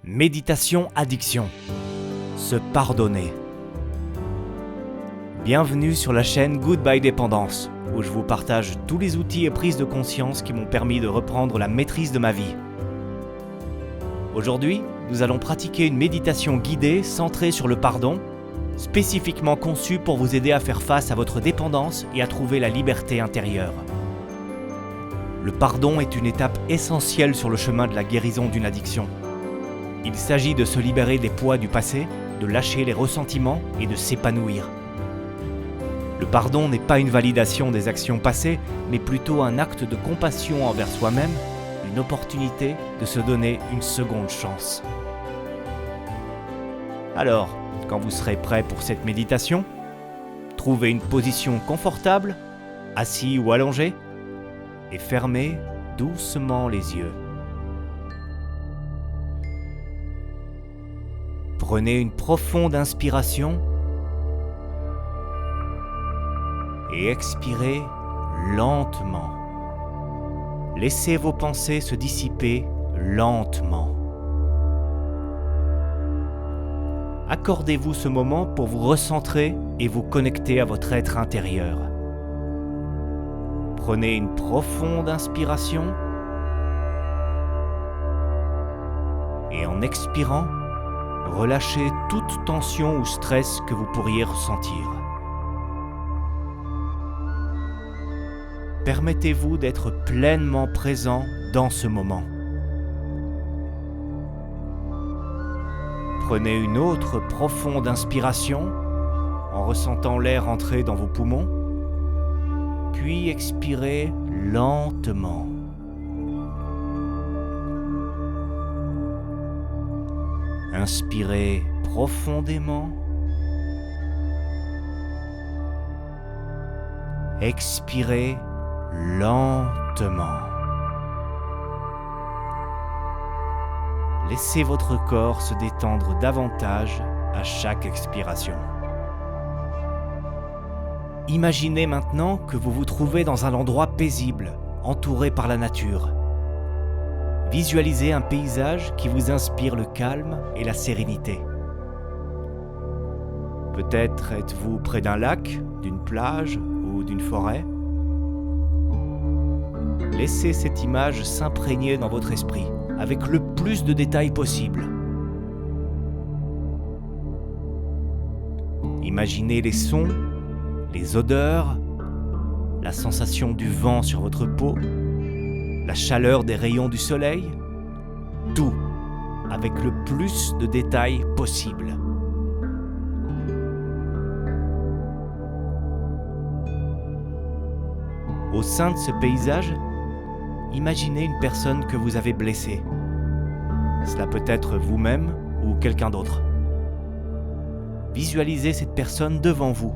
Méditation addiction. Se pardonner. Bienvenue sur la chaîne Goodbye Dépendance, où je vous partage tous les outils et prises de conscience qui m'ont permis de reprendre la maîtrise de ma vie. Aujourd'hui, nous allons pratiquer une méditation guidée centrée sur le pardon, spécifiquement conçue pour vous aider à faire face à votre dépendance et à trouver la liberté intérieure. Le pardon est une étape essentielle sur le chemin de la guérison d'une addiction. Il s'agit de se libérer des poids du passé, de lâcher les ressentiments et de s'épanouir. Le pardon n'est pas une validation des actions passées, mais plutôt un acte de compassion envers soi-même, une opportunité de se donner une seconde chance. Alors, quand vous serez prêt pour cette méditation, trouvez une position confortable, assis ou allongé, et fermez doucement les yeux. Prenez une profonde inspiration et expirez lentement. Laissez vos pensées se dissiper lentement. Accordez-vous ce moment pour vous recentrer et vous connecter à votre être intérieur. Prenez une profonde inspiration et en expirant, relâchez toute tension ou stress que vous pourriez ressentir. Permettez-vous d'être pleinement présent dans ce moment. Prenez une autre profonde inspiration en ressentant l'air entrer dans vos poumons, puis expirez lentement. Inspirez profondément. Expirez lentement. Laissez votre corps se détendre davantage à chaque expiration. Imaginez maintenant que vous vous trouvez dans un endroit paisible, entouré par la nature. Visualisez un paysage qui vous inspire le calme et la sérénité. Peut-être êtes-vous près d'un lac, d'une plage ou d'une forêt. Laissez cette image s'imprégner dans votre esprit avec le plus de détails possible. Imaginez les sons, les odeurs, la sensation du vent sur votre peau, la chaleur des rayons du soleil, tout avec le plus de détails possible. Au sein de ce paysage, imaginez une personne que vous avez blessée. Cela peut être vous-même ou quelqu'un d'autre. Visualisez cette personne devant vous,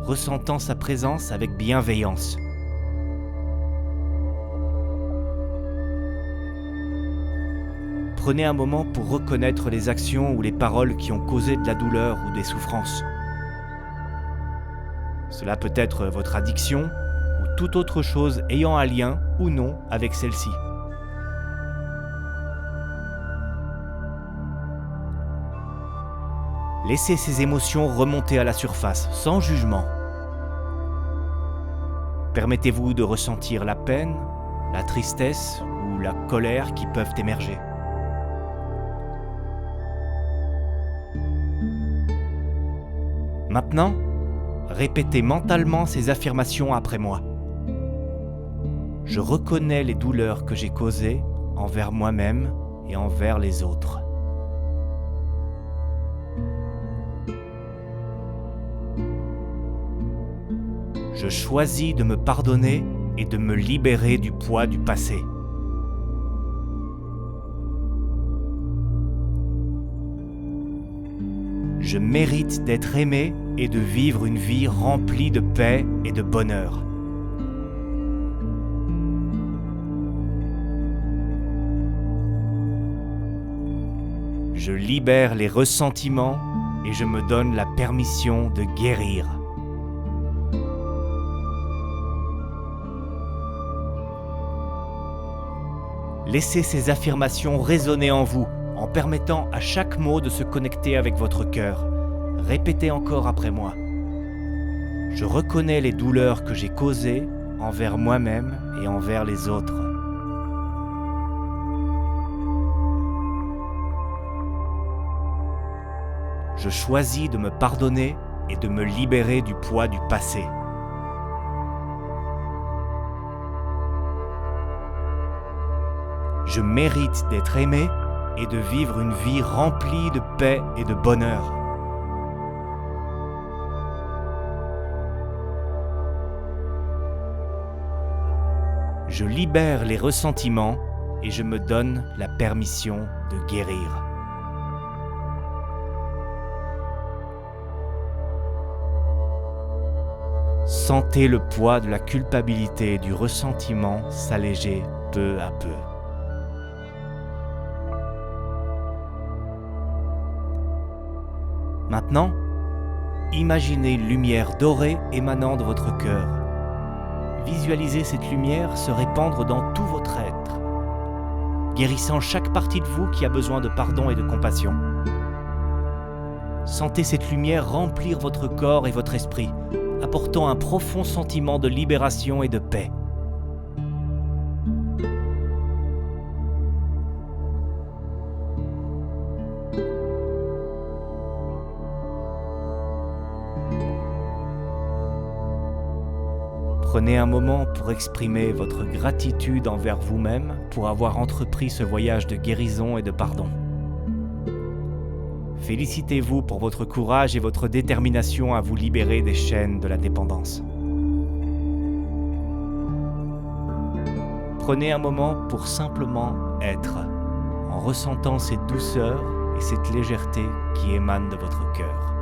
ressentant sa présence avec bienveillance. Prenez un moment pour reconnaître les actions ou les paroles qui ont causé de la douleur ou des souffrances. Cela peut être votre addiction ou toute autre chose ayant un lien ou non avec celle-ci. Laissez ces émotions remonter à la surface, sans jugement. Permettez-vous de ressentir la peine, la tristesse ou la colère qui peuvent émerger. Maintenant, répétez mentalement ces affirmations après moi. Je reconnais les douleurs que j'ai causées envers moi-même et envers les autres. Je choisis de me pardonner et de me libérer du poids du passé. Je mérite d'être aimé et de vivre une vie remplie de paix et de bonheur. Je libère les ressentiments et je me donne la permission de guérir. Laissez ces affirmations résonner en vous, en permettant à chaque mot de se connecter avec votre cœur. Répétez encore après moi. Je reconnais les douleurs que j'ai causées envers moi-même et envers les autres. Je choisis de me pardonner et de me libérer du poids du passé. Je mérite d'être aimé et de vivre une vie remplie de paix et de bonheur. Je libère les ressentiments et je me donne la permission de guérir. Sentez le poids de la culpabilité et du ressentiment s'alléger peu à peu. Maintenant, imaginez une lumière dorée émanant de votre cœur. Visualisez cette lumière se répandre dans tout votre être, guérissant chaque partie de vous qui a besoin de pardon et de compassion. Sentez cette lumière remplir votre corps et votre esprit, apportant un profond sentiment de libération et de paix. Prenez un moment pour exprimer votre gratitude envers vous-même pour avoir entrepris ce voyage de guérison et de pardon. Félicitez-vous pour votre courage et votre détermination à vous libérer des chaînes de la dépendance. Prenez un moment pour simplement être, en ressentant cette douceur et cette légèreté qui émanent de votre cœur.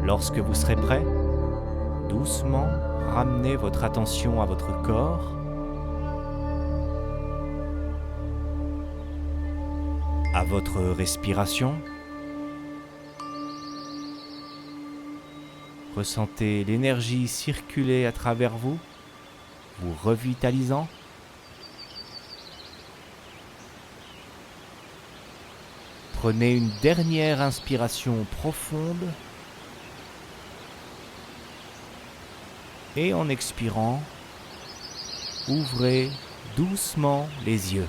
Lorsque vous serez prêt, doucement ramenez votre attention à votre corps, à votre respiration. Ressentez l'énergie circuler à travers vous, vous revitalisant. Prenez une dernière inspiration profonde. Et en expirant, ouvrez doucement les yeux.